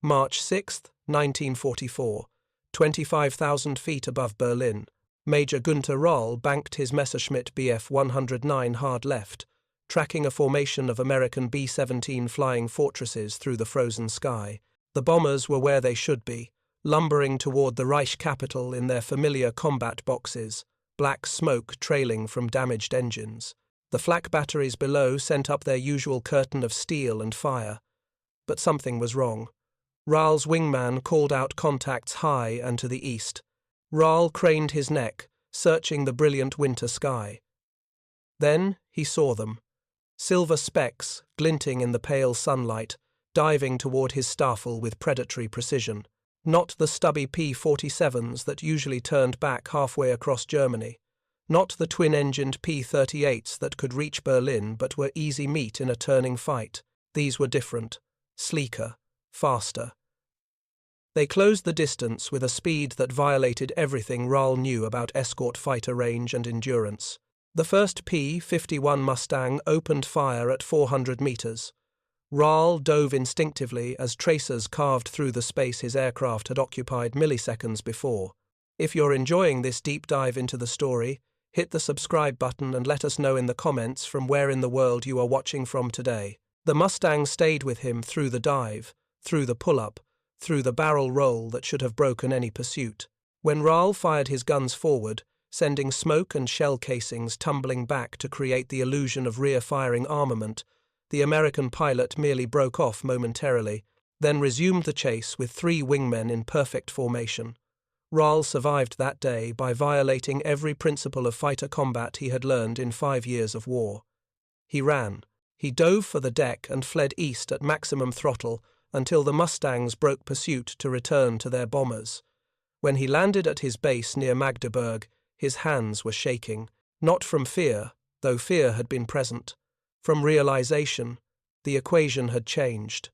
March 6, 1944, 25,000 feet above Berlin, Major Günther Rall banked his Messerschmitt Bf 109 hard left, tracking a formation of American B-17 flying fortresses through the frozen sky. The bombers were where they should be, lumbering toward the Reich capital in their familiar combat boxes, black smoke trailing from damaged engines. The flak batteries below sent up their usual curtain of steel and fire. But something was wrong. Rall's wingman called out contacts high and to the east. Rall craned his neck, searching the brilliant winter sky. Then he saw them. Silver specks, glinting in the pale sunlight, diving toward his staffel with predatory precision. Not the stubby P-47s that usually turned back halfway across Germany. Not the twin-engined P-38s that could reach Berlin but were easy meat in a turning fight. These were different, sleeker, faster. They closed the distance with a speed that violated everything Rall knew about escort fighter range and endurance. The first P-51 Mustang opened fire at 400 meters. Rall dove instinctively as tracers carved through the space his aircraft had occupied milliseconds before. If you're enjoying this deep dive into the story, hit the subscribe button and let us know in the comments from where in the world you are watching from today. The Mustang stayed with him through the dive, through the pull-up, through the barrel roll that should have broken any pursuit. When Rall fired his guns forward, sending smoke and shell casings tumbling back to create the illusion of rear-firing armament, the American pilot merely broke off momentarily, then resumed the chase with 3 wingmen in perfect formation. Rall survived that day by violating every principle of fighter combat he had learned in 5 years of war. He ran. He dove for the deck and fled east at maximum throttle until the Mustangs broke pursuit to return to their bombers. When he landed at his base near Magdeburg, his hands were shaking, not from fear, though fear had been present. From realization, the equation had changed.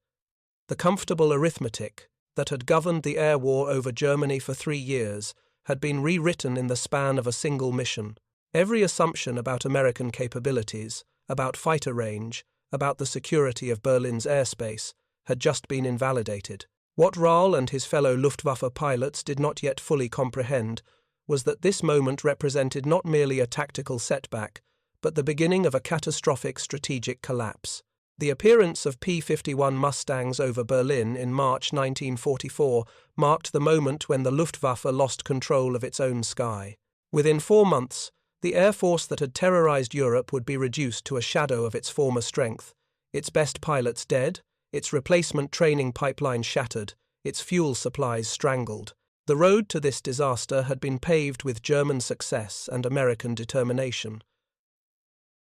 The comfortable arithmetic that had governed the air war over Germany for 3 years had been rewritten in the span of a single mission. Every assumption about American capabilities, about fighter range, about the security of Berlin's airspace, had just been invalidated. What Rall and his fellow Luftwaffe pilots did not yet fully comprehend was that this moment represented not merely a tactical setback, but the beginning of a catastrophic strategic collapse. The appearance of P-51 Mustangs over Berlin in March 1944 marked the moment when the Luftwaffe lost control of its own sky. Within 4 months, the air force that had terrorized Europe would be reduced to a shadow of its former strength, its best pilots dead, its replacement training pipeline shattered, its fuel supplies strangled. The road to this disaster had been paved with German success and American determination.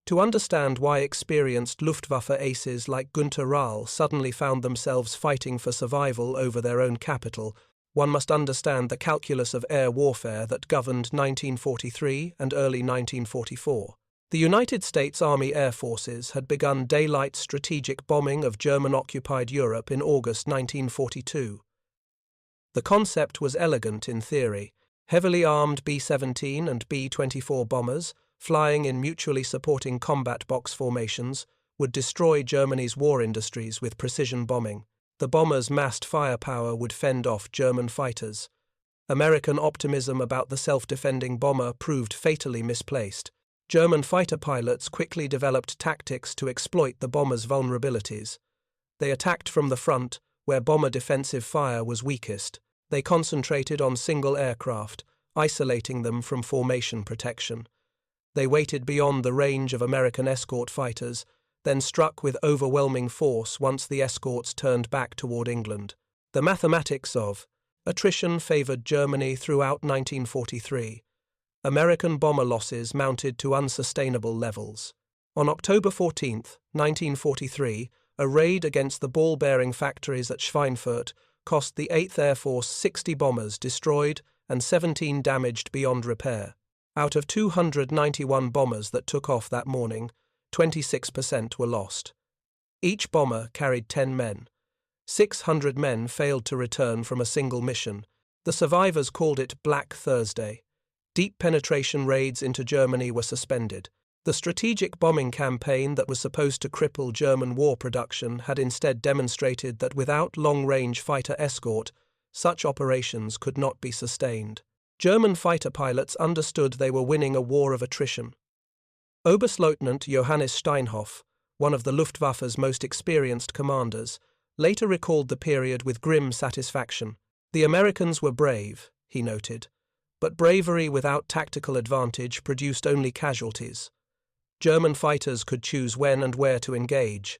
To understand why experienced Luftwaffe aces like Günther Rall suddenly found themselves fighting for survival over their own capital, one must understand the calculus of air warfare that governed 1943 and early 1944. The United States Army Air Forces had begun daylight strategic bombing of German-occupied Europe in August 1942. The concept was elegant in theory. Heavily armed B-17 and B-24 bombers, flying in mutually supporting combat box formations, would destroy Germany's war industries with precision bombing. The bombers' massed firepower would fend off German fighters. American optimism about the self-defending bomber proved fatally misplaced. German fighter pilots quickly developed tactics to exploit the bombers' vulnerabilities. They attacked from the front, where bomber defensive fire was weakest. They concentrated on single aircraft, isolating them from formation protection. They waited beyond the range of American escort fighters, then struck with overwhelming force once the escorts turned back toward England. The mathematics of attrition favored Germany throughout 1943. American bomber losses mounted to unsustainable levels. On October 14, 1943, a raid against the ball-bearing factories at Schweinfurt cost the 8th Air Force 60 bombers destroyed and 17 damaged beyond repair. Out of 291 bombers that took off that morning, 26% were lost. Each bomber carried 10 men. 600 men failed to return from a single mission. The survivors called it Black Thursday. Deep penetration raids into Germany were suspended. The strategic bombing campaign that was supposed to cripple German war production had instead demonstrated that without long-range fighter escort, such operations could not be sustained. German fighter pilots understood they were winning a war of attrition. Oberstleutnant Johannes Steinhoff, one of the Luftwaffe's most experienced commanders, later recalled the period with grim satisfaction. The Americans were brave, he noted, but bravery without tactical advantage produced only casualties. German fighters could choose when and where to engage.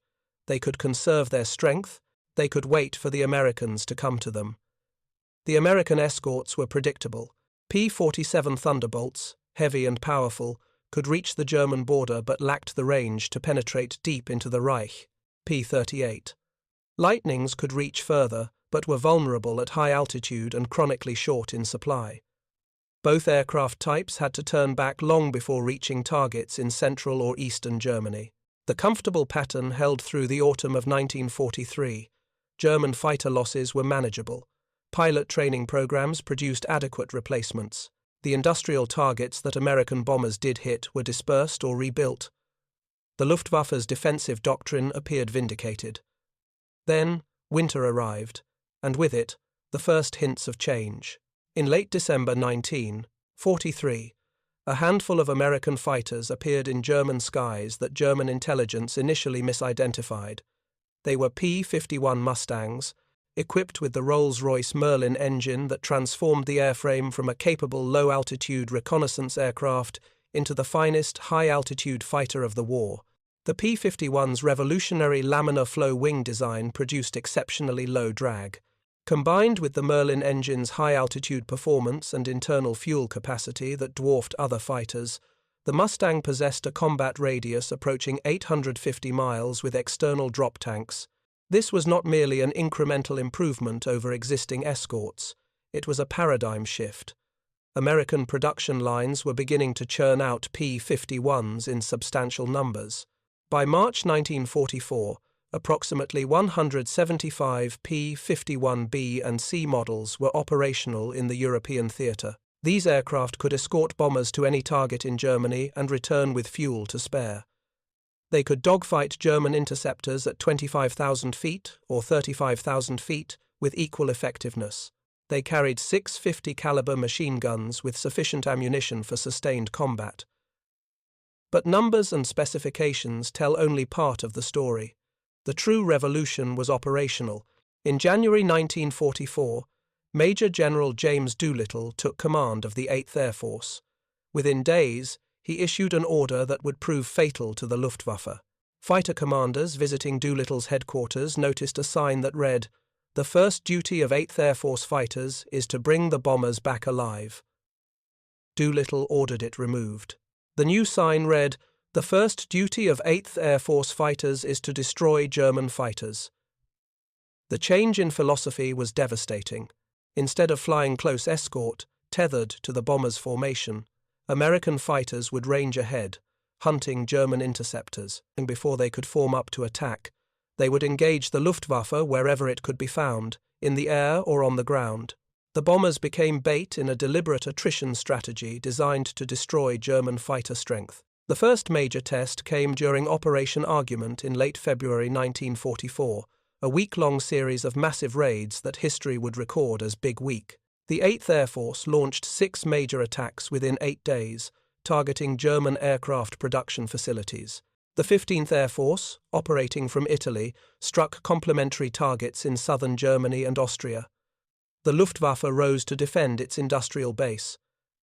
They could conserve their strength, they could wait for the Americans to come to them. The American escorts were predictable. P-47 Thunderbolts, heavy and powerful, could reach the German border but lacked the range to penetrate deep into the Reich. P-38 Lightnings could reach further, but were vulnerable at high altitude and chronically short in supply. Both aircraft types had to turn back long before reaching targets in central or eastern Germany. The comfortable pattern held through the autumn of 1943. German fighter losses were manageable. Pilot training programs produced adequate replacements. The industrial targets that American bombers did hit were dispersed or rebuilt. The Luftwaffe's defensive doctrine appeared vindicated. Then, winter arrived, and with it, the first hints of change. In late December 1943, a handful of American fighters appeared in German skies that German intelligence initially misidentified. They were P-51 Mustangs, equipped with the Rolls-Royce Merlin engine that transformed the airframe from a capable low-altitude reconnaissance aircraft into the finest high-altitude fighter of the war. The P-51's revolutionary laminar flow wing design produced exceptionally low drag. Combined with the Merlin engine's high-altitude performance and internal fuel capacity that dwarfed other fighters, the Mustang possessed a combat radius approaching 850 miles with external drop tanks. This was not merely an incremental improvement over existing escorts, it was a paradigm shift. American production lines were beginning to churn out P-51s in substantial numbers. By March 1944, approximately 175 P-51B and C models were operational in the European theatre. These aircraft could escort bombers to any target in Germany and return with fuel to spare. They could dogfight German interceptors at 25,000 feet or 35,000 feet with equal effectiveness. They carried 650 caliber machine guns with sufficient ammunition for sustained combat. But numbers and specifications tell only part of the story. The true revolution was operational. In January 1944, Major General James Doolittle took command of the 8th Air Force. Within days, he issued an order that would prove fatal to the Luftwaffe. Fighter commanders visiting Doolittle's headquarters noticed a sign that read, "The first duty of 8th Air Force fighters is to bring the bombers back alive." Doolittle ordered it removed. The new sign read, "The first duty of 8th Air Force fighters is to destroy German fighters." The change in philosophy was devastating. Instead of flying close escort, tethered to the bomber's formation, American fighters would range ahead, hunting German interceptors, and before they could form up to attack, they would engage the Luftwaffe wherever it could be found, in the air or on the ground. The bombers became bait in a deliberate attrition strategy designed to destroy German fighter strength. The first major test came during Operation Argument in late February 1944, a week-long series of massive raids that history would record as Big Week. The 8th Air Force launched 6 major attacks within 8 days, targeting German aircraft production facilities. The 15th Air Force, operating from Italy, struck complementary targets in southern Germany and Austria. The Luftwaffe rose to defend its industrial base.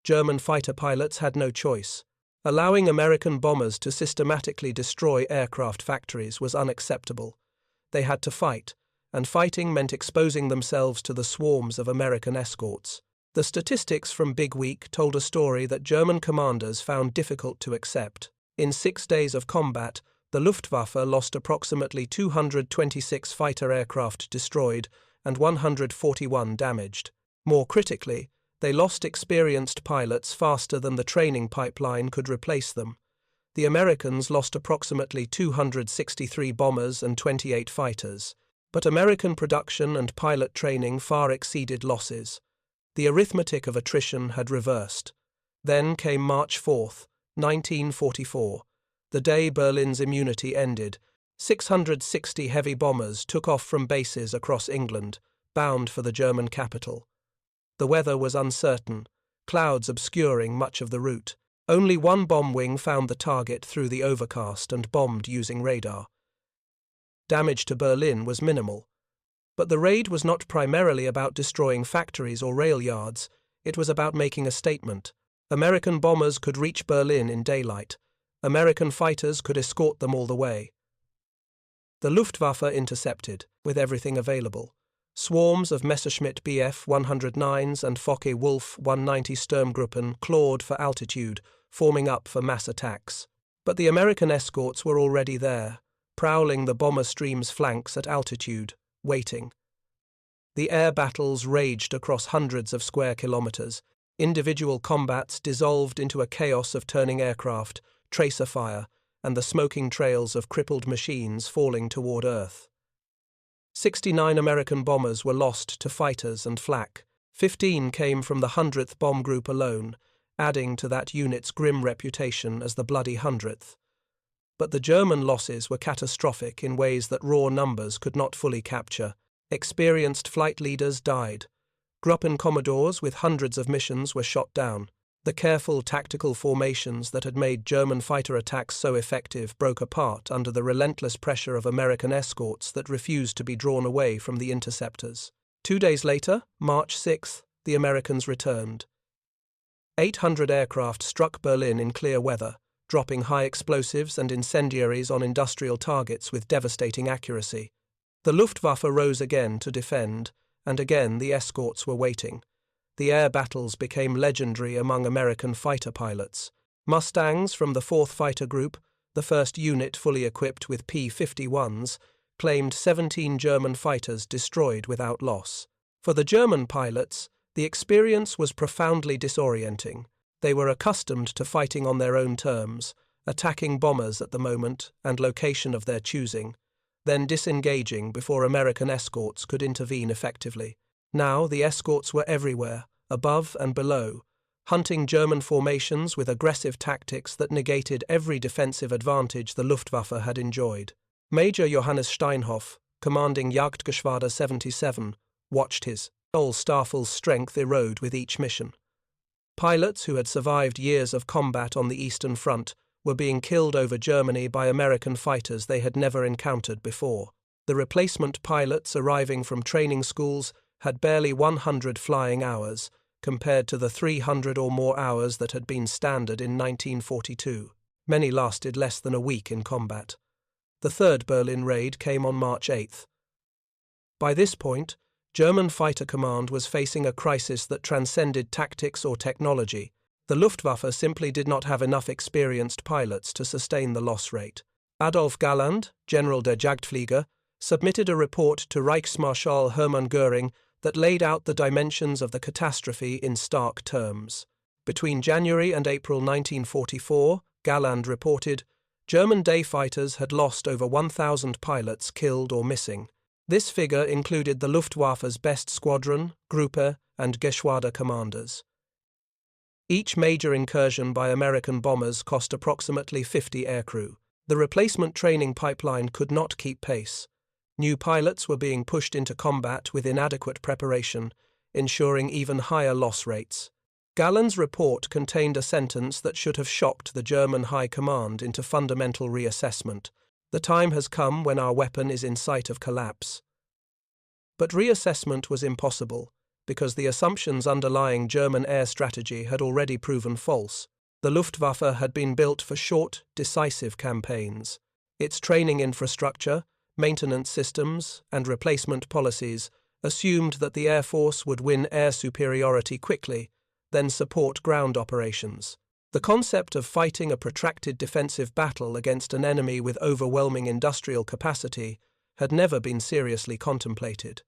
German fighter pilots had no choice. Allowing American bombers to systematically destroy aircraft factories was unacceptable. They had to fight, and fighting meant exposing themselves to the swarms of American escorts. The statistics from Big Week told a story that German commanders found difficult to accept. In 6 days of combat, the Luftwaffe lost approximately 226 fighter aircraft destroyed and 141 damaged. More critically, they lost experienced pilots faster than the training pipeline could replace them. The Americans lost approximately 263 bombers and 28 fighters. But American production and pilot training far exceeded losses. The arithmetic of attrition had reversed. Then came March 4, 1944, The day Berlin's immunity ended, 660 heavy bombers took off from bases across England, bound for the German capital. The weather was uncertain, clouds obscuring much of the route. Only one bomb wing found the target through the overcast and bombed using radar. Damage to Berlin was minimal. But the raid was not primarily about destroying factories or rail yards, it was about making a statement. American bombers could reach Berlin in daylight. American fighters could escort them all the way. The Luftwaffe intercepted, with everything available. Swarms of Messerschmitt Bf 109s and Focke-Wulf 190 Sturmgruppen clawed for altitude, forming up for mass attacks. But the American escorts were already there, prowling the bomber stream's flanks at altitude, waiting. The air battles raged across hundreds of square kilometers. Individual combats dissolved into a chaos of turning aircraft, tracer fire, and the smoking trails of crippled machines falling toward Earth. 69 American bombers were lost to fighters and flak. 15 came from the 100th Bomb Group alone, adding to that unit's grim reputation as the Bloody 100th. But the German losses were catastrophic in ways that raw numbers could not fully capture. Experienced flight leaders died. Gruppen commodores with hundreds of missions were shot down. The careful tactical formations that had made German fighter attacks so effective broke apart under the relentless pressure of American escorts that refused to be drawn away from the interceptors. 2 days later, March 6th, the Americans returned. 800 aircraft struck Berlin in clear weather, dropping high explosives and incendiaries on industrial targets with devastating accuracy. The Luftwaffe rose again to defend, and again the escorts were waiting. The air battles became legendary among American fighter pilots. Mustangs from the 4th Fighter Group, the first unit fully equipped with P-51s, claimed 17 German fighters destroyed without loss. For the German pilots, the experience was profoundly disorienting. They were accustomed to fighting on their own terms, attacking bombers at the moment and location of their choosing, then disengaging before American escorts could intervene effectively. Now the escorts were everywhere, above and below, hunting German formations with aggressive tactics that negated every defensive advantage the Luftwaffe had enjoyed. Major Johannes Steinhoff, commanding Jagdgeschwader 77, watched his whole staffel's strength erode with each mission. Pilots who had survived years of combat on the Eastern Front were being killed over Germany by American fighters they had never encountered before. The replacement pilots arriving from training schools had barely 100 flying hours, compared to the 300 or more hours that had been standard in 1942. Many lasted less than a week in combat. The third Berlin raid came on March 8th. By this point, German Fighter Command was facing a crisis that transcended tactics or technology. The Luftwaffe simply did not have enough experienced pilots to sustain the loss rate. Adolf Galland, General der Jagdflieger, submitted a report to Reichsmarschall Hermann Göring that laid out the dimensions of the catastrophe in stark terms. Between January and April 1944, Galland reported, German day fighters had lost over 1,000 pilots killed or missing. This figure included the Luftwaffe's best squadron, Gruppe, and Geschwader commanders. Each major incursion by American bombers cost approximately 50 aircrew. The replacement training pipeline could not keep pace. New pilots were being pushed into combat with inadequate preparation, ensuring even higher loss rates. Galland's report contained a sentence that should have shocked the German High Command into fundamental reassessment. The time has come when our weapon is in sight of collapse. But reassessment was impossible, because the assumptions underlying German air strategy had already proven false. The Luftwaffe had been built for short, decisive campaigns. Its training infrastructure, maintenance systems, and replacement policies assumed that the Air Force would win air superiority quickly, then support ground operations. The concept of fighting a protracted defensive battle against an enemy with overwhelming industrial capacity had never been seriously contemplated.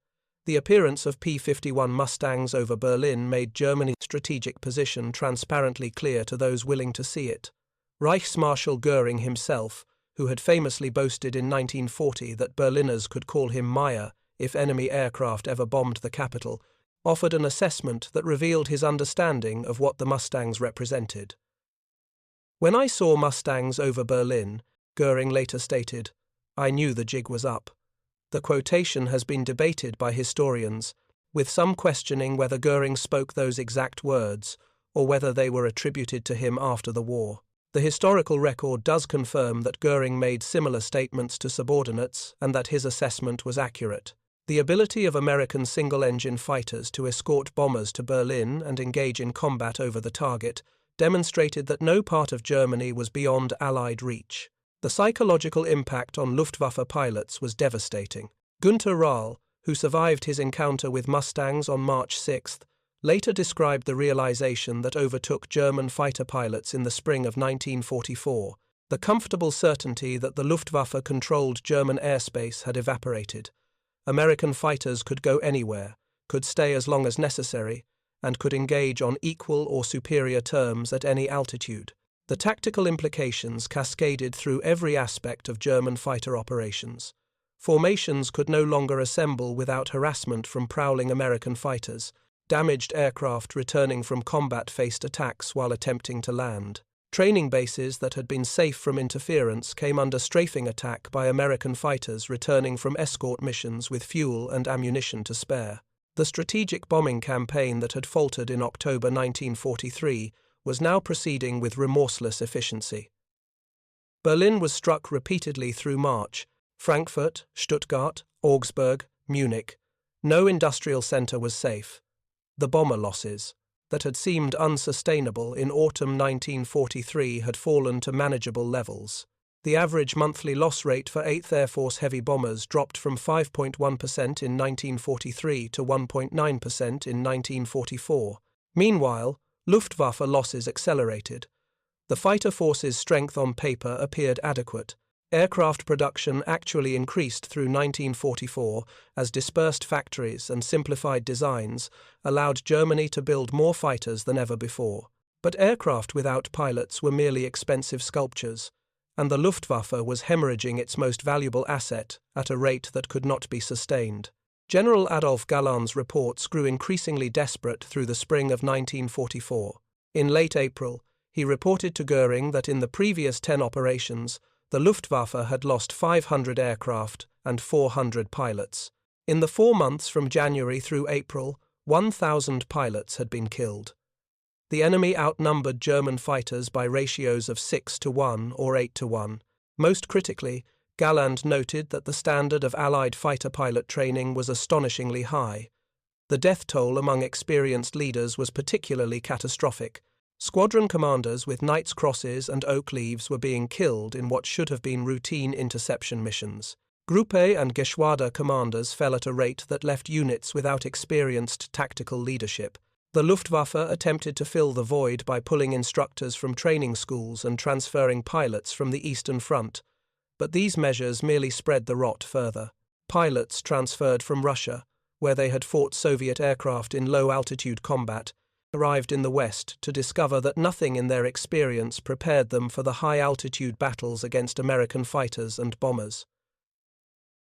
The appearance of P-51 Mustangs over Berlin made Germany's strategic position transparently clear to those willing to see it. Reichsmarschall Göring himself, who had famously boasted in 1940 that Berliners could call him Meyer if enemy aircraft ever bombed the capital, offered an assessment that revealed his understanding of what the Mustangs represented. When I saw Mustangs over Berlin, Goering later stated, I knew the jig was up. The quotation has been debated by historians, with some questioning whether Goering spoke those exact words or whether they were attributed to him after the war. The historical record does confirm that Goering made similar statements to subordinates and that his assessment was accurate. The ability of American single-engine fighters to escort bombers to Berlin and engage in combat over the target demonstrated that no part of Germany was beyond Allied reach. The psychological impact on Luftwaffe pilots was devastating. Günther Rall, who survived his encounter with Mustangs on March 6, later described the realization that overtook German fighter pilots in the spring of 1944. The comfortable certainty that the Luftwaffe controlled German airspace had evaporated. American fighters could go anywhere, could stay as long as necessary, and could engage on equal or superior terms at any altitude. The tactical implications cascaded through every aspect of German fighter operations. Formations could no longer assemble without harassment from prowling American fighters. Damaged aircraft returning from combat faced attacks while attempting to land. Training bases that had been safe from interference came under strafing attack by American fighters returning from escort missions with fuel and ammunition to spare. The strategic bombing campaign that had faltered in October 1943 was now proceeding with remorseless efficiency. Berlin was struck repeatedly through March. Frankfurt, Stuttgart, Augsburg, Munich. No industrial center was safe. The bomber losses, that had seemed unsustainable in autumn 1943, had fallen to manageable levels. The average monthly loss rate for 8th Air Force heavy bombers dropped from 5.1% in 1943 to 1.9% in 1944. Meanwhile, Luftwaffe losses accelerated. The fighter force's strength on paper appeared adequate. Aircraft production actually increased through 1944 as dispersed factories and simplified designs allowed Germany to build more fighters than ever before. But aircraft without pilots were merely expensive sculptures, and the Luftwaffe was hemorrhaging its most valuable asset at a rate that could not be sustained. General Adolf Galland's reports grew increasingly desperate through the spring of 1944. In late April, he reported to Goering that in the previous 10 operations, the Luftwaffe had lost 500 aircraft and 400 pilots. In the 4 months from January through April, 1,000 pilots had been killed. The enemy outnumbered German fighters by ratios of 6-1 or 8-1. Most critically, Galland noted that the standard of Allied fighter pilot training was astonishingly high. The death toll among experienced leaders was particularly catastrophic. Squadron commanders with Knight's Crosses and Oak Leaves were being killed in what should have been routine interception missions. Gruppe and Geschwader commanders fell at a rate that left units without experienced tactical leadership. The Luftwaffe attempted to fill the void by pulling instructors from training schools and transferring pilots from the Eastern Front, but these measures merely spread the rot further. Pilots transferred from Russia, where they had fought Soviet aircraft in low-altitude combat, arrived in the West to discover that nothing in their experience prepared them for the high-altitude battles against American fighters and bombers.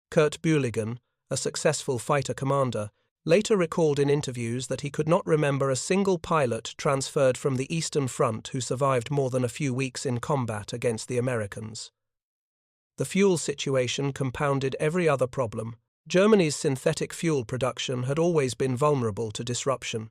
Kurt Bühligen, a successful fighter commander, later recalled in interviews that he could not remember a single pilot transferred from the Eastern Front who survived more than a few weeks in combat against the Americans. The fuel situation compounded every other problem. Germany's synthetic fuel production had always been vulnerable to disruption.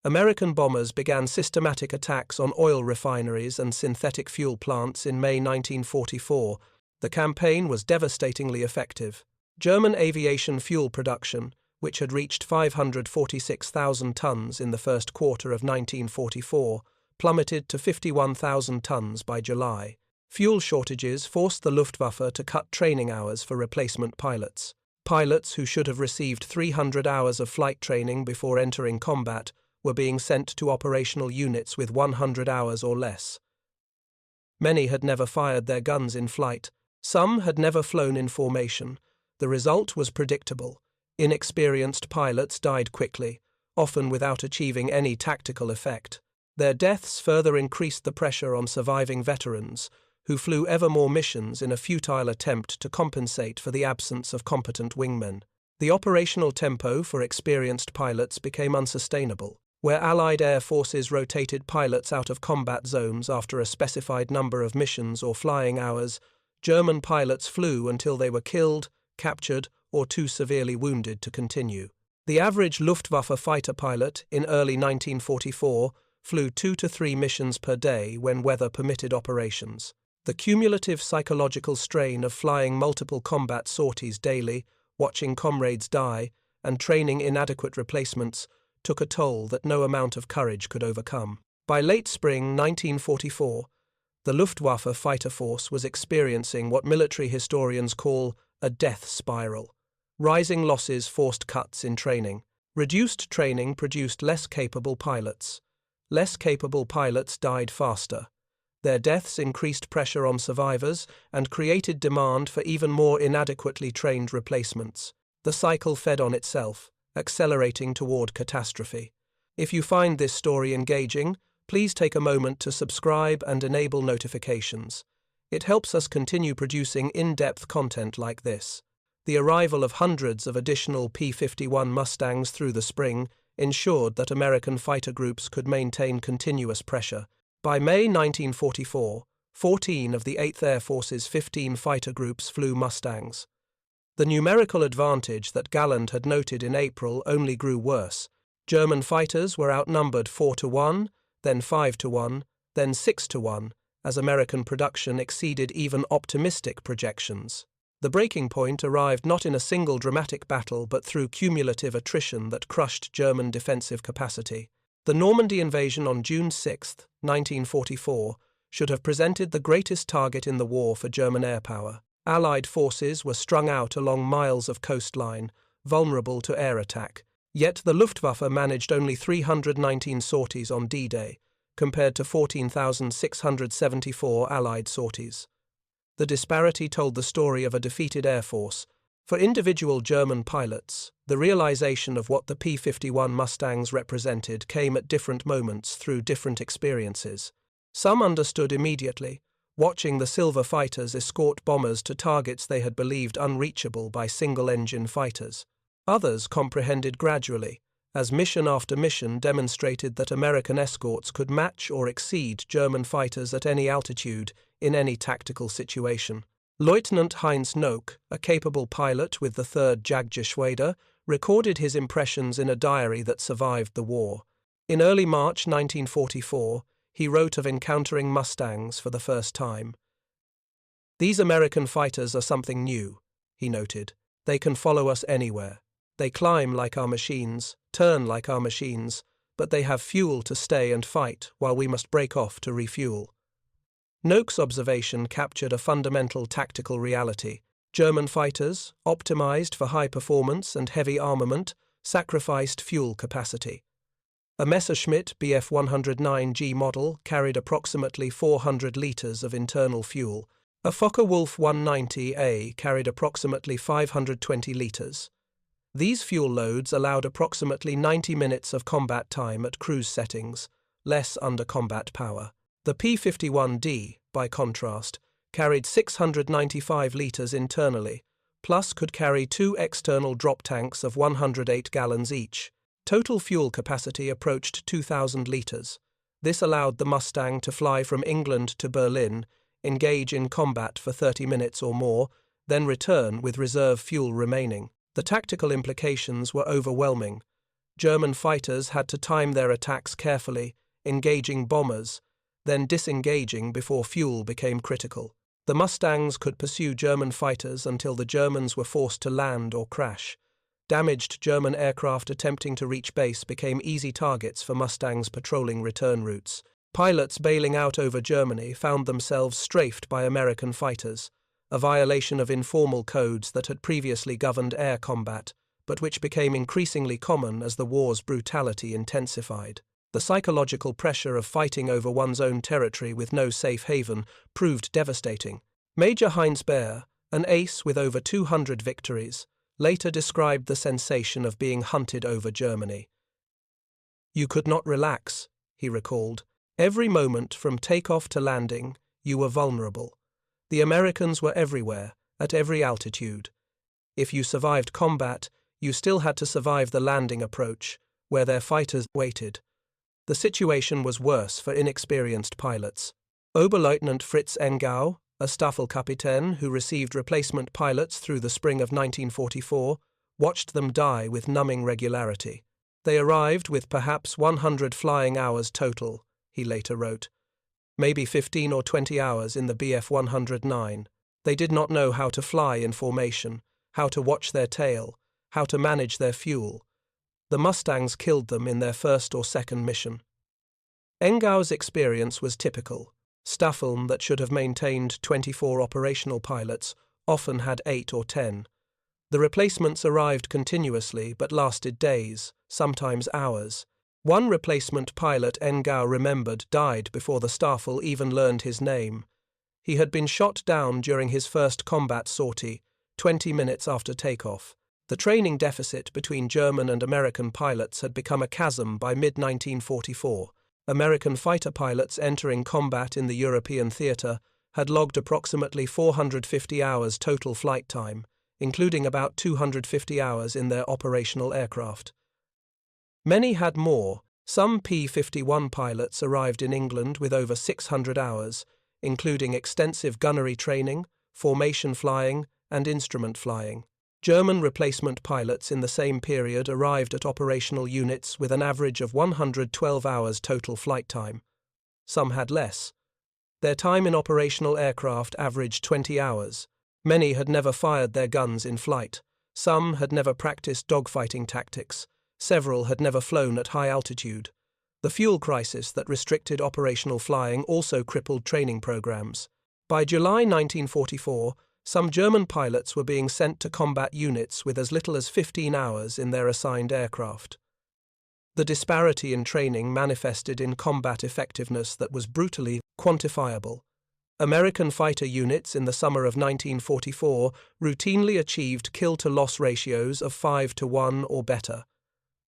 American bombers began systematic attacks on oil refineries and synthetic fuel plants in May 1944. The campaign was devastatingly effective. German aviation fuel production, which had reached 546,000 tons in the first quarter of 1944, plummeted to 51,000 tons by July. Fuel shortages forced the Luftwaffe to cut training hours for replacement pilots. Pilots who should have received 300 hours of flight training before entering combat were being sent to operational units with 100 hours or less. Many had never fired their guns in flight. Some had never flown in formation. The result was predictable. Inexperienced pilots died quickly, often without achieving any tactical effect. Their deaths further increased the pressure on surviving veterans, who flew ever more missions in a futile attempt to compensate for the absence of competent wingmen. The operational tempo for experienced pilots became unsustainable. where Allied air forces rotated pilots out of combat zones after a specified number of missions or flying hours, German pilots flew until they were killed, captured, or too severely wounded to continue. The average Luftwaffe fighter pilot in early 1944 flew 2 to 3 missions per day when weather permitted operations. The cumulative psychological strain of flying multiple combat sorties daily, watching comrades die, and training inadequate replacements took a toll that no amount of courage could overcome. By late spring 1944, the Luftwaffe fighter force was experiencing what military historians call a death spiral. Rising losses forced cuts in training. Reduced training produced less capable pilots. Less capable pilots died faster. Their deaths increased pressure on survivors and created demand for even more inadequately trained replacements. The cycle fed on itself, accelerating toward catastrophe. If you find this story engaging, please take a moment to subscribe and enable notifications. It helps us continue producing in-depth content like this. The arrival of hundreds of additional P-51 Mustangs through the spring ensured that American fighter groups could maintain continuous pressure. By May 1944, 14 of the 8th Air Force's 15 fighter groups flew Mustangs. The numerical advantage that Galland had noted in April only grew worse. German fighters were outnumbered 4 to 1, then 5 to 1, then 6 to 1, as American production exceeded even optimistic projections. The breaking point arrived not in a single dramatic battle but through cumulative attrition that crushed German defensive capacity. The Normandy invasion on June 6, 1944, should have presented the greatest target in the war for German air power. Allied forces were strung out along miles of coastline, vulnerable to air attack. Yet the Luftwaffe managed only 319 sorties on D-Day, compared to 14,674 Allied sorties. The disparity told the story of a defeated air force. For individual German pilots, the realization of what the P-51 Mustangs represented came at different moments through different experiences. Some understood immediately, watching the Silver fighters escort bombers to targets they had believed unreachable by single-engine fighters. Others comprehended gradually, as mission after mission demonstrated that American escorts could match or exceed German fighters at any altitude, in any tactical situation. Lieutenant Heinz Nock, a capable pilot with the 3rd Jagdgeschwader, recorded his impressions in a diary that survived the war. In early March 1944, he wrote of encountering Mustangs for the first time. "These American fighters are something new," he noted. "They can follow us anywhere. They climb like our machines, turn like our machines, but they have fuel to stay and fight while we must break off to refuel." Noak's observation captured a fundamental tactical reality. German fighters, optimized for high performance and heavy armament, sacrificed fuel capacity. A Messerschmitt Bf 109G model carried approximately 400 liters of internal fuel. A Focke-Wulf 190A carried approximately 520 liters. These fuel loads allowed approximately 90 minutes of combat time at cruise settings, less under combat power. The P-51D, by contrast, carried 695 liters internally, plus could carry 2 external drop tanks of 108 gallons each. Total fuel capacity approached 2,000 liters. This allowed the Mustang to fly from England to Berlin, engage in combat for 30 minutes or more, then return with reserve fuel remaining. The tactical implications were overwhelming. German fighters had to time their attacks carefully, engaging bombers, then disengaging before fuel became critical. The Mustangs could pursue German fighters until the Germans were forced to land or crash. Damaged German aircraft attempting to reach base became easy targets for Mustangs patrolling return routes. Pilots bailing out over Germany found themselves strafed by American fighters, a violation of informal codes that had previously governed air combat, but which became increasingly common as the war's brutality intensified. The psychological pressure of fighting over one's own territory with no safe haven proved devastating. Major Heinz Beer, an ace with over 200 victories, later described the sensation of being hunted over Germany. "You could not relax," he recalled. "Every moment from takeoff to landing, you were vulnerable. The Americans were everywhere, at every altitude. If you survived combat, you still had to survive the landing approach, where their fighters waited. The situation was worse for inexperienced pilots. Oberleutnant Fritz Engau, a Staffelkapitän who received replacement pilots through the spring of 1944, watched them die with numbing regularity. They arrived with perhaps 100 flying hours total, he later wrote. Maybe 15 or 20 hours in the Bf 109. They did not know how to fly in formation, how to watch their tail, how to manage their fuel. The Mustangs killed them in their first or second mission. Engau's experience was typical. Staffeln that should have maintained 24 operational pilots often had 8 or 10. The replacements arrived continuously but lasted days, sometimes hours. One replacement pilot Engau remembered died before the staffel even learned his name. He had been shot down during his first combat sortie, 20 minutes after takeoff. The training deficit between German and American pilots had become a chasm by mid-1944. American fighter pilots entering combat in the European theatre had logged approximately 450 hours total flight time, including about 250 hours in their operational aircraft. Many had more. Some P-51 pilots arrived in England with over 600 hours, including extensive gunnery training, formation flying, and instrument flying. German replacement pilots in the same period arrived at operational units with an average of 112 hours total flight time. Some had less. Their time in operational aircraft averaged 20 hours. Many had never fired their guns in flight. Some had never practiced dogfighting tactics. Several had never flown at high altitude. The fuel crisis that restricted operational flying also crippled training programs. By July 1944, some German pilots were being sent to combat units with as little as 15 hours in their assigned aircraft. The disparity in training manifested in combat effectiveness that was brutally quantifiable. American fighter units in the summer of 1944 routinely achieved kill-to-loss ratios of 5-1 or better.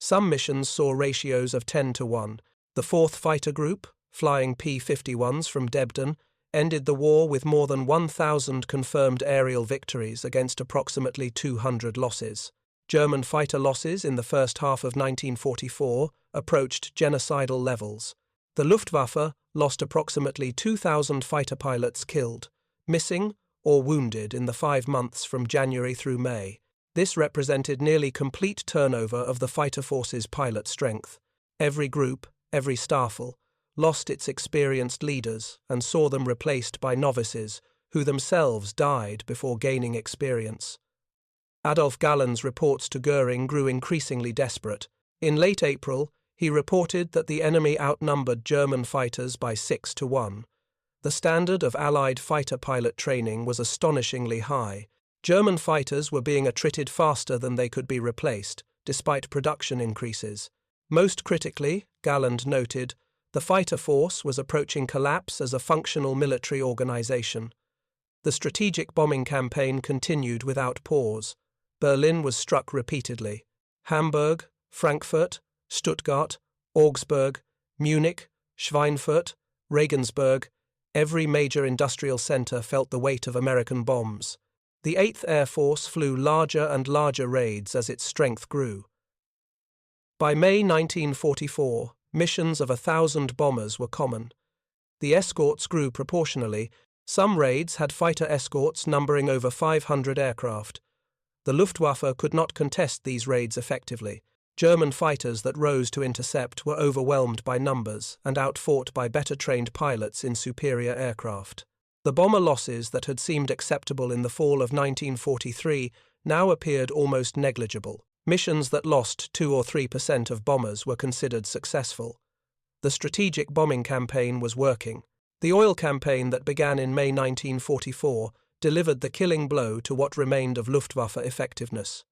Some missions saw ratios of 10-1. The 4th Fighter Group, flying P-51s from Debden, ended the war with more than 1,000 confirmed aerial victories against approximately 200 losses. German fighter losses in the first half of 1944 approached genocidal levels. The Luftwaffe lost approximately 2,000 fighter pilots killed, missing, or wounded in the 5 months from January through May. This represented nearly complete turnover of the fighter force's pilot strength. Every group, every staffel, lost its experienced leaders and saw them replaced by novices who themselves died before gaining experience. Adolf Gallen's reports to Goering grew increasingly desperate. In late April, he reported that the enemy outnumbered German fighters by 6-1. The standard of Allied fighter pilot training was astonishingly high. German fighters were being attrited faster than they could be replaced, despite production increases. Most critically, Galland noted, the fighter force was approaching collapse as a functional military organization. The strategic bombing campaign continued without pause. Berlin was struck repeatedly. Hamburg, Frankfurt, Stuttgart, Augsburg, Munich, Schweinfurt, Regensburg, every major industrial center felt the weight of American bombs. The 8th Air Force flew larger and larger raids as its strength grew. By May 1944, missions of 1,000 bombers were common. The escorts grew proportionally. Some raids had fighter escorts numbering over 500 aircraft. The Luftwaffe could not contest these raids effectively. German fighters that rose to intercept were overwhelmed by numbers and outfought by better-trained pilots in superior aircraft. The bomber losses that had seemed acceptable in the fall of 1943 now appeared almost negligible. Missions that lost 2 or 3% of bombers were considered successful. The strategic bombing campaign was working. The oil campaign that began in May 1944 delivered the killing blow to what remained of Luftwaffe effectiveness.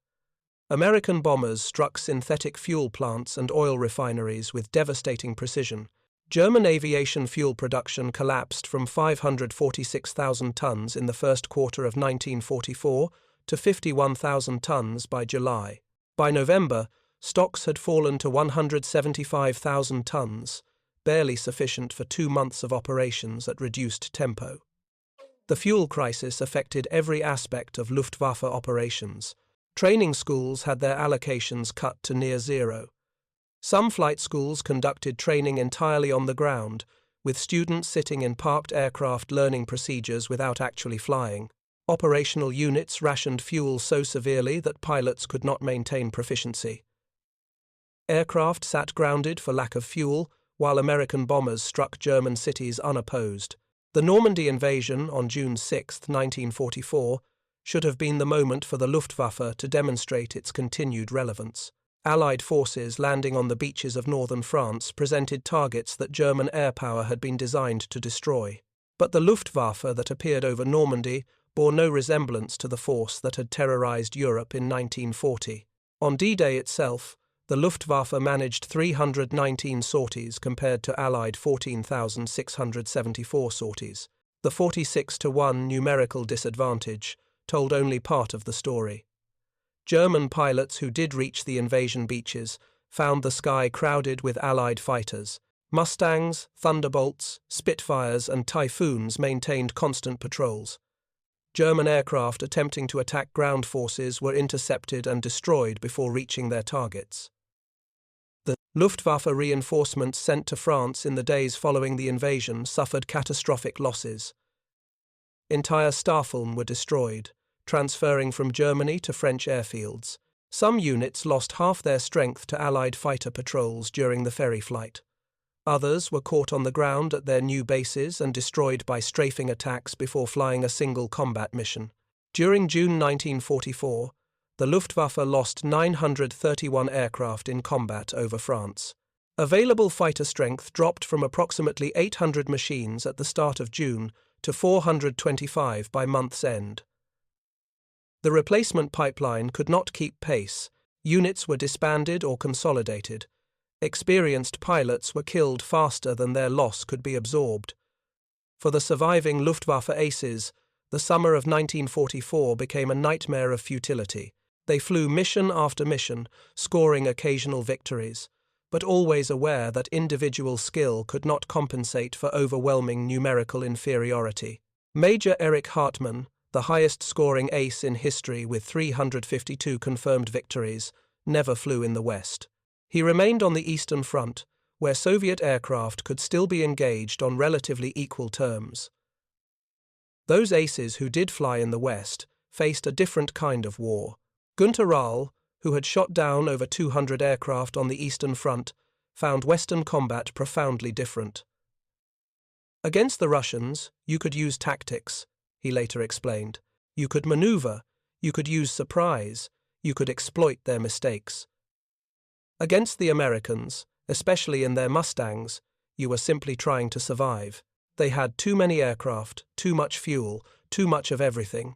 American bombers struck synthetic fuel plants and oil refineries with devastating precision. German aviation fuel production collapsed from 546,000 tons in the first quarter of 1944 to 51,000 tons by July. By November, stocks had fallen to 175,000 tons, barely sufficient for 2 months of operations at reduced tempo. The fuel crisis affected every aspect of Luftwaffe operations. Training schools had their allocations cut to near zero. Some flight schools conducted training entirely on the ground, with students sitting in parked aircraft learning procedures without actually flying. Operational units rationed fuel so severely that pilots could not maintain proficiency. Aircraft sat grounded for lack of fuel, while American bombers struck German cities unopposed. The Normandy invasion on June 6, 1944, should have been the moment for the Luftwaffe to demonstrate its continued relevance. Allied forces landing on the beaches of northern France presented targets that German air power had been designed to destroy. But the Luftwaffe that appeared over Normandy bore no resemblance to the force that had terrorized Europe in 1940. On D-Day itself, the Luftwaffe managed 319 sorties compared to Allied 14,674 sorties. The 46-to-1 numerical disadvantage told only part of the story. German pilots who did reach the invasion beaches found the sky crowded with Allied fighters. Mustangs, Thunderbolts, Spitfires and Typhoons maintained constant patrols. German aircraft attempting to attack ground forces were intercepted and destroyed before reaching their targets. The Luftwaffe reinforcements sent to France in the days following the invasion suffered catastrophic losses. Entire staffel were destroyed, transferring from Germany to French airfields. Some units lost half their strength to Allied fighter patrols during the ferry flight. Others were caught on the ground at their new bases and destroyed by strafing attacks before flying a single combat mission. During June 1944, the Luftwaffe lost 931 aircraft in combat over France. Available fighter strength dropped from approximately 800 machines at the start of June to 425 by month's end. The replacement pipeline could not keep pace. Units were disbanded or consolidated. Experienced pilots were killed faster than their loss could be absorbed. For the surviving Luftwaffe aces, the summer of 1944 became a nightmare of futility. They flew mission after mission, scoring occasional victories, but always aware that individual skill could not compensate for overwhelming numerical inferiority. Major Erich Hartmann, the highest-scoring ace in history with 352 confirmed victories, never flew in the West. He remained on the Eastern Front, where Soviet aircraft could still be engaged on relatively equal terms. Those aces who did fly in the West faced a different kind of war. Günther Rall, who had shot down over 200 aircraft on the Eastern Front, found Western combat profoundly different. Against the Russians, you could use tactics, he later explained. You could maneuver, you could use surprise, you could exploit their mistakes. Against the Americans, especially in their Mustangs, you were simply trying to survive. They had too many aircraft, too much fuel, too much of everything.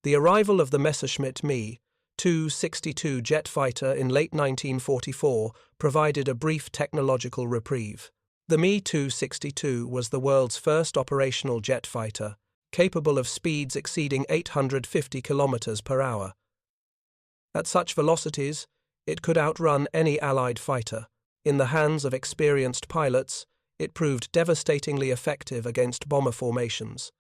The arrival of the Messerschmitt Me. 262 jet fighter in late 1944 provided a brief technological reprieve. The Me-262 was the world's first operational jet fighter, capable of speeds exceeding 850 km per hour. At such velocities, it could outrun any Allied fighter. In the hands of experienced pilots, it proved devastatingly effective against bomber formations.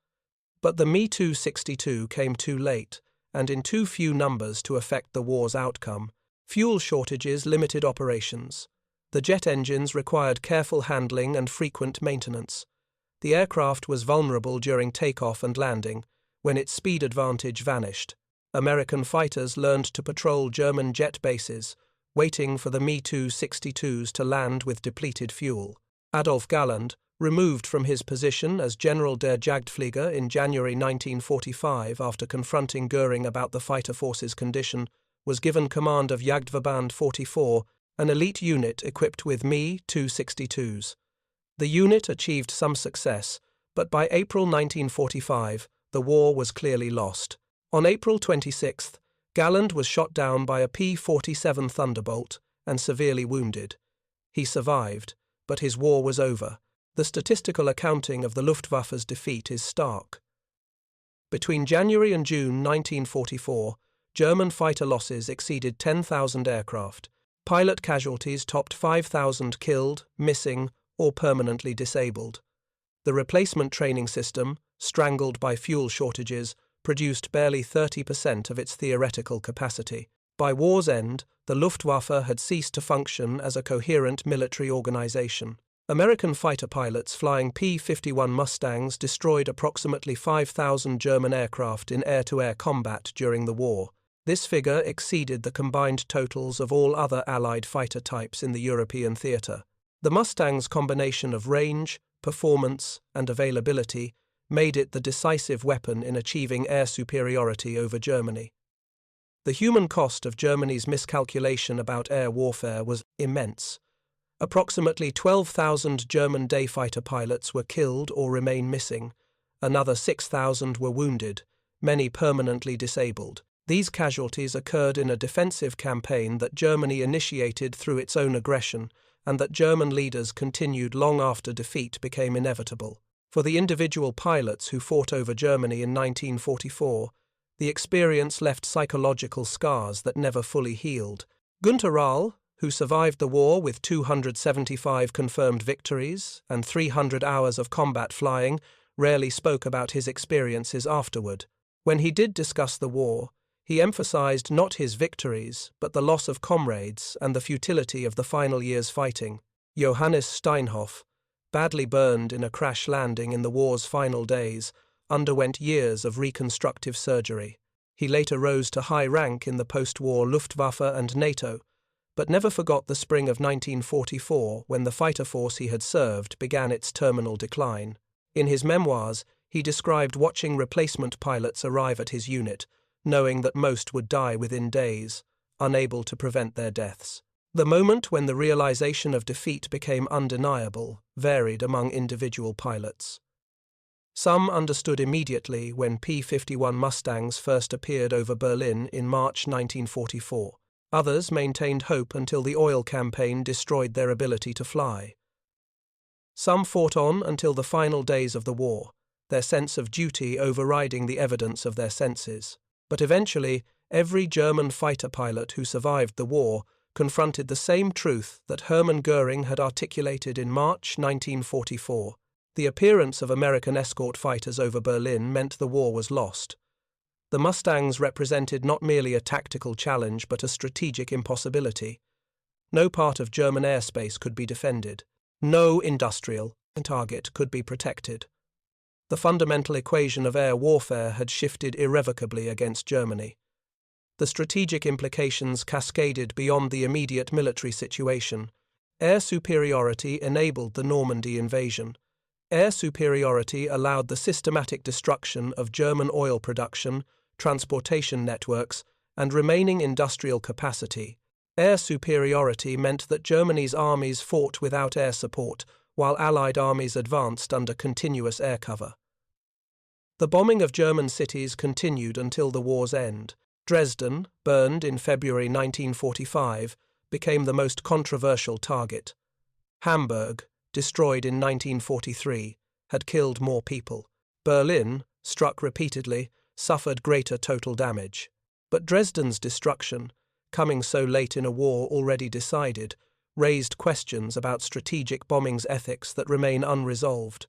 But the Me-262 came too late, and in too few numbers to affect the war's outcome. Fuel shortages limited operations. The jet engines required careful handling and frequent maintenance. The aircraft was vulnerable during takeoff and landing, when its speed advantage vanished. American fighters learned to patrol German jet bases, waiting for the Me-262s to land with depleted fuel. Adolf Galland, removed from his position as General der Jagdflieger in January 1945 after confronting Göring about the fighter force's condition, was given command of Jagdverband 44, an elite unit equipped with Me-262s. The unit achieved some success, but by April 1945, the war was clearly lost. On April 26, Galland was shot down by a P-47 Thunderbolt and severely wounded. He survived, but his war was over. The statistical accounting of the Luftwaffe's defeat is stark. Between January and June 1944, German fighter losses exceeded 10,000 aircraft. Pilot casualties topped 5,000 killed, missing, or permanently disabled. The replacement training system, strangled by fuel shortages, produced barely 30% of its theoretical capacity. By war's end, the Luftwaffe had ceased to function as a coherent military organization. American fighter pilots flying P-51 Mustangs destroyed approximately 5,000 German aircraft in air-to-air combat during the war. This figure exceeded the combined totals of all other Allied fighter types in the European theater. The Mustang's combination of range, performance, and availability made it the decisive weapon in achieving air superiority over Germany. The human cost of Germany's miscalculation about air warfare was immense. Approximately 12,000 German day fighter pilots were killed or remain missing. Another 6,000 were wounded, many permanently disabled. These casualties occurred in a defensive campaign that Germany initiated through its own aggression, and that German leaders continued long after defeat became inevitable. For the individual pilots who fought over Germany in 1944, the experience left psychological scars that never fully healed. Günther Rall, who survived the war with 275 confirmed victories and 300 hours of combat flying, rarely spoke about his experiences afterward. When he did discuss the war, he emphasized not his victories, but the loss of comrades and the futility of the final year's fighting. Johannes Steinhoff, badly burned in a crash landing in the war's final days, underwent years of reconstructive surgery. He later rose to high rank in the post-war Luftwaffe and NATO, but never forgot the spring of 1944 when the fighter force he had served began its terminal decline. In his memoirs, he described watching replacement pilots arrive at his unit, knowing that most would die within days, unable to prevent their deaths. The moment when the realization of defeat became undeniable varied among individual pilots. Some understood immediately when P-51 Mustangs first appeared over Berlin in March 1944. Others maintained hope until the oil campaign destroyed their ability to fly. Some fought on until the final days of the war, their sense of duty overriding the evidence of their senses. But eventually, every German fighter pilot who survived the war confronted the same truth that Hermann Göring had articulated in March 1944. The appearance of American escort fighters over Berlin meant the war was lost. The Mustangs represented not merely a tactical challenge but a strategic impossibility. No part of German airspace could be defended. No industrial target could be protected. The fundamental equation of air warfare had shifted irrevocably against Germany. The strategic implications cascaded beyond the immediate military situation. Air superiority enabled the Normandy invasion. Air superiority allowed the systematic destruction of German oil production, transportation networks, and remaining industrial capacity. Air superiority meant that Germany's armies fought without air support, while Allied armies advanced under continuous air cover. The bombing of German cities continued until the war's end. Dresden, burned in February 1945, became the most controversial target. Hamburg, destroyed in 1943, had killed more people. Berlin, struck repeatedly, suffered greater total damage. But Dresden's destruction, coming so late in a war already decided, raised questions about strategic bombing's ethics that remain unresolved.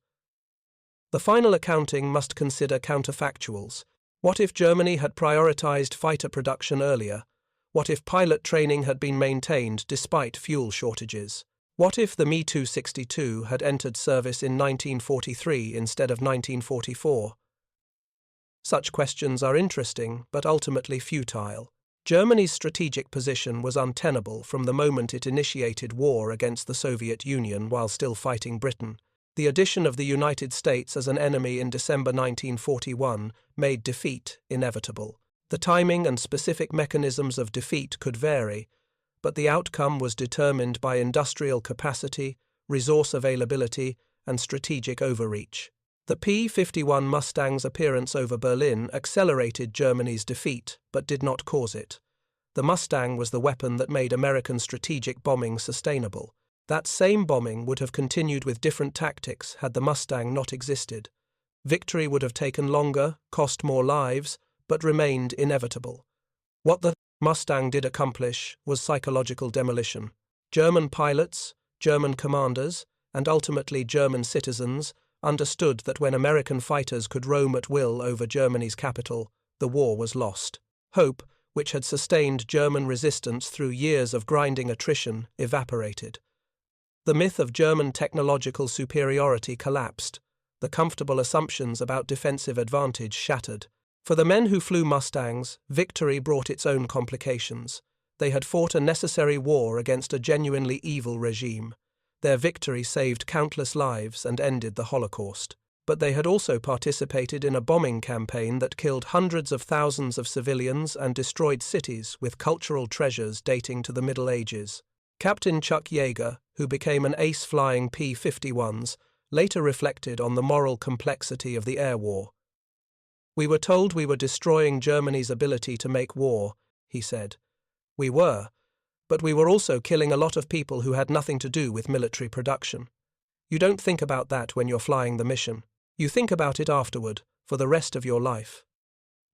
The final accounting must consider counterfactuals. What if Germany had prioritized fighter production earlier? What if pilot training had been maintained despite fuel shortages? What if the Me-262 had entered service in 1943 instead of 1944? Such questions are interesting, but ultimately futile. Germany's strategic position was untenable from the moment it initiated war against the Soviet Union while still fighting Britain. The addition of the United States as an enemy in December 1941 made defeat inevitable. The timing and specific mechanisms of defeat could vary, but the outcome was determined by industrial capacity, resource availability, and strategic overreach. The P-51 Mustang's appearance over Berlin accelerated Germany's defeat, but did not cause it. The Mustang was the weapon that made American strategic bombing sustainable. That same bombing would have continued with different tactics had the Mustang not existed. Victory would have taken longer, cost more lives, but remained inevitable. What the Mustang did accomplish was psychological demolition. German pilots, German commanders, and ultimately German citizens understood that when American fighters could roam at will over Germany's capital, the war was lost. Hope, which had sustained German resistance through years of grinding attrition, evaporated. The myth of German technological superiority collapsed. The comfortable assumptions about defensive advantage shattered. For the men who flew Mustangs, victory brought its own complications. They had fought a necessary war against a genuinely evil regime. Their victory saved countless lives and ended the Holocaust. But they had also participated in a bombing campaign that killed hundreds of thousands of civilians and destroyed cities with cultural treasures dating to the Middle Ages. Captain Chuck Yeager, who became an ace flying P-51s, later reflected on the moral complexity of the air war. "We were told we were destroying Germany's ability to make war," he said. "We were, but we were also killing a lot of people who had nothing to do with military production. You don't think about that when you're flying the mission. You think about it afterward, for the rest of your life."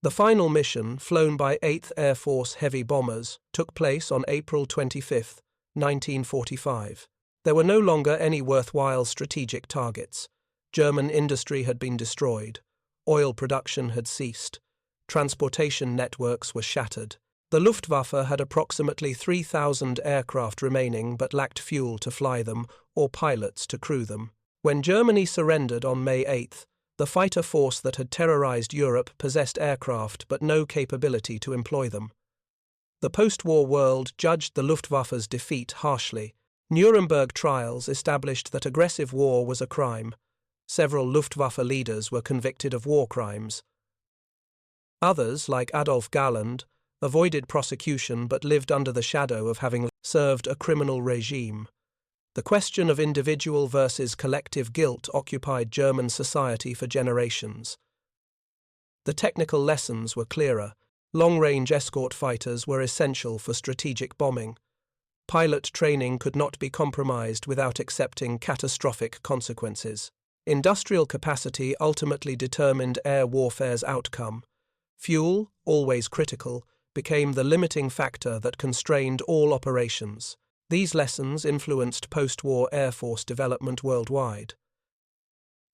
The final mission, flown by 8th Air Force heavy bombers, took place on April 25, 1945. There were no longer any worthwhile strategic targets. German industry had been destroyed. Oil production had ceased. Transportation networks were shattered. The Luftwaffe had approximately 3,000 aircraft remaining but lacked fuel to fly them or pilots to crew them. When Germany surrendered on May 8, the fighter force that had terrorized Europe possessed aircraft but no capability to employ them. The post-war world judged the Luftwaffe's defeat harshly. Nuremberg trials established that aggressive war was a crime. Several Luftwaffe leaders were convicted of war crimes. Others, like Adolf Galland, avoided prosecution but lived under the shadow of having served a criminal regime. The question of individual versus collective guilt occupied German society for generations. The technical lessons were clearer. Long-range escort fighters were essential for strategic bombing. Pilot training could not be compromised without accepting catastrophic consequences. Industrial capacity ultimately determined air warfare's outcome. Fuel, always critical, became the limiting factor that constrained all operations. These lessons influenced post-war Air Force development worldwide.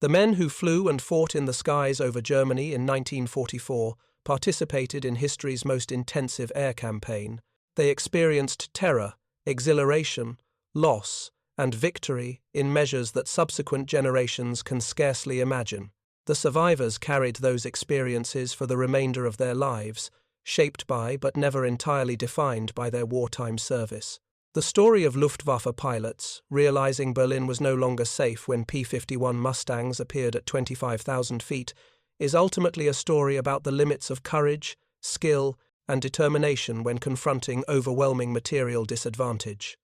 The men who flew and fought in the skies over Germany in 1944 participated in history's most intensive air campaign. They experienced terror, exhilaration, loss, and victory in measures that subsequent generations can scarcely imagine. The survivors carried those experiences for the remainder of their lives, shaped by but never entirely defined by their wartime service. The story of Luftwaffe pilots, realizing Berlin was no longer safe when P-51 Mustangs appeared at 25,000 feet, is ultimately a story about the limits of courage, skill, and determination when confronting overwhelming material disadvantage.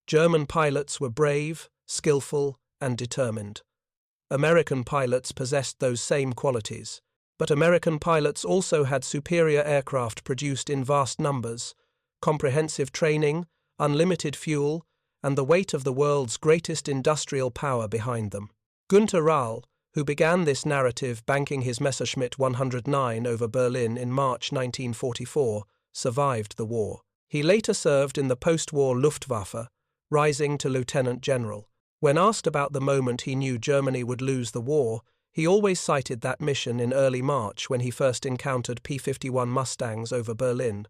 German pilots were brave, skillful, and determined. American pilots possessed those same qualities, but American pilots also had superior aircraft produced in vast numbers, comprehensive training, unlimited fuel, and the weight of the world's greatest industrial power behind them. Günther Rall, who began this narrative banking his Messerschmitt 109 over Berlin in March 1944, survived the war. He later served in the post-war Luftwaffe, rising to lieutenant general. When asked about the moment he knew Germany would lose the war, he always cited that mission in early March when he first encountered P-51 Mustangs over Berlin.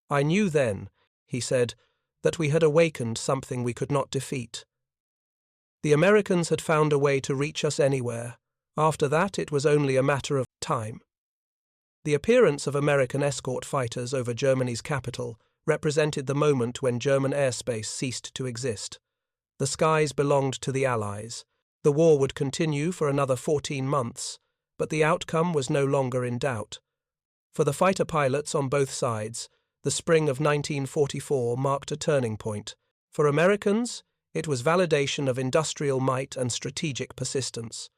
"I knew then," he said, "that we had awakened something we could not defeat. The Americans had found a way to reach us anywhere. After that, it was only a matter of time." The appearance of American escort fighters over Germany's capital represented the moment when German airspace ceased to exist. The skies belonged to the Allies. The war would continue for another 14 months, but the outcome was no longer in doubt. For the fighter pilots on both sides, the spring of 1944 marked a turning point. For Americans, it was validation of industrial might and strategic persistence.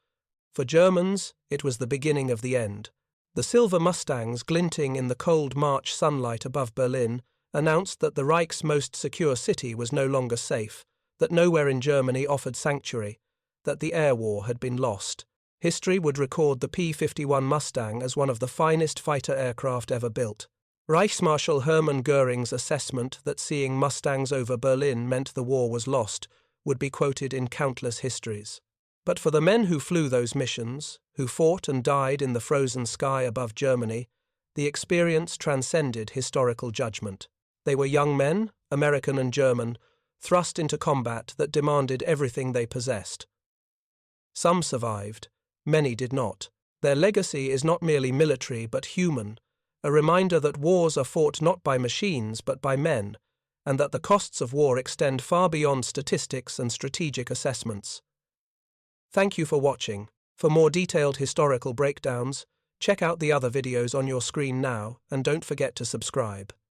For Germans, it was the beginning of the end. The silver Mustangs glinting in the cold March sunlight above Berlin announced that the Reich's most secure city was no longer safe, that nowhere in Germany offered sanctuary, that the air war had been lost. History would record the P-51 Mustang as one of the finest fighter aircraft ever built. Reichsmarschall Hermann Göring's assessment that seeing Mustangs over Berlin meant the war was lost would be quoted in countless histories. But for the men who flew those missions, who fought and died in the frozen sky above Germany, The experience transcended historical judgment. They were young men, American and German, thrust into combat that demanded everything they possessed. Some survived, many did not. Their legacy is not merely military but human, a reminder that wars are fought not by machines but by men, and that the costs of war extend far beyond statistics and strategic assessments. Thank you for watching. For more detailed historical breakdowns, check out the other videos on your screen now and don't forget to subscribe.